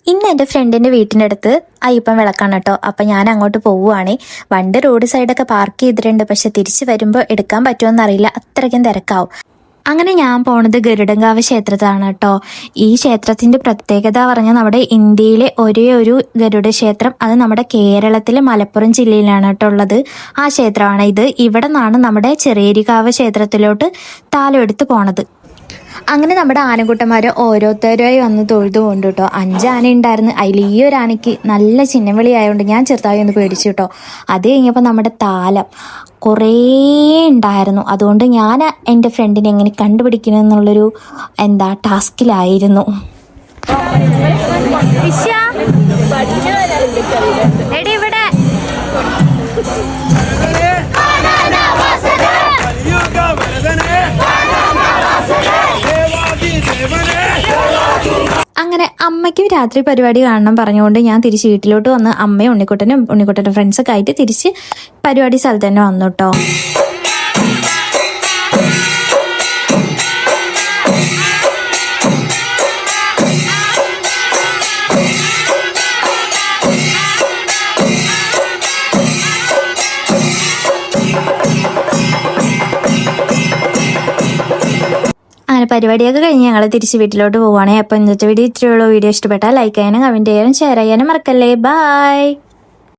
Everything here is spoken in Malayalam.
ഇന്ന് എൻ്റെ ഫ്രണ്ടിൻ്റെ വീട്ടിൻ്റെ അടുത്ത് അയ്യപ്പൻ വിളക്കാണ് കേട്ടോ. അപ്പം ഞാൻ അങ്ങോട്ട് പോവുകയാണേ. വണ്ടി റോഡ് സൈഡൊക്കെ പാർക്ക് ചെയ്തിട്ടുണ്ട്, പക്ഷെ തിരിച്ച് വരുമ്പോൾ എടുക്കാൻ പറ്റുമോയെന്നറിയില്ല, അത്രയ്ക്കും തിരക്കാവും. അങ്ങനെ ഞാൻ പോണത് ഗരുഡങ്കാവ് ക്ഷേത്രത്തിലാണ് കേട്ടോ. ഈ ക്ഷേത്രത്തിൻ്റെ പ്രത്യേകത പറഞ്ഞാൽ നമ്മുടെ ഇന്ത്യയിലെ ഒരേ ഒരു ഗരുഡ ക്ഷേത്രം, അത് നമ്മുടെ കേരളത്തിലെ മലപ്പുറം ജില്ലയിലാണ് കേട്ടോ ഉള്ളത്. ആ ക്ഷേത്രമാണ് ഇത്. ഇവിടെ നിന്നാണ് നമ്മുടെ ചെറിയേരിക്കാവ് ക്ഷേത്രത്തിലോട്ട് താലം എടുത്ത് പോണത്. അങ്ങനെ നമ്മുടെ ആനക്കൂട്ടന്മാർ ഓരോരുത്തരായി വന്ന് തൊഴുതു കൊണ്ട് കേട്ടോ. 5 ആന ഉണ്ടായിരുന്നു. അതിൽ ഈ ഒരു ആനയ്ക്ക് നല്ല ചിഹ്നവിളി ആയതുകൊണ്ട് ഞാൻ ചെറുതായി ഒന്ന് പേടിച്ചു കേട്ടോ. അത് കഴിഞ്ഞപ്പോൾ നമ്മുടെ താലം കുറേ ഉണ്ടായിരുന്നു. അതുകൊണ്ട് ഞാൻ എൻ്റെ ഫ്രണ്ടിനെ എങ്ങനെ കണ്ടുപിടിക്കണമെന്നുള്ളൊരു ടാസ്കിലായിരുന്നു. ഇവിടെ അങ്ങനെ അമ്മയ്ക്ക് രാത്രി പരിപാടി കാണണം പറഞ്ഞുകൊണ്ട് ഞാൻ തിരിച്ച് വീട്ടിലോട്ട് വന്ന് അമ്മയും ഉണ്ണിക്കുട്ടൻ്റെ ഫ്രണ്ട്സൊക്കെ ആയിട്ട് തിരിച്ച് പരിപാടി സ്ഥലത്ത് തന്നെ വന്നു കേട്ടോ. അങ്ങനെ പരിപാടിയൊക്കെ കഴിഞ്ഞ് ഞങ്ങൾ തിരിച്ച് വീട്ടിലോട്ട് പോവുകയാണെങ്കിൽ അപ്പോൾ ഇന്നത്തെ വീഡിയോ ഇത്രയുള്ള വീഡിയോ ഇഷ്ടപ്പെട്ടാൽ ലൈക്ക് ചെയ്യാനും കമൻറ്റ് ചെയ്യാനും ഷെയർ ചെയ്യാനും മറക്കല്ലേ. ബൈ.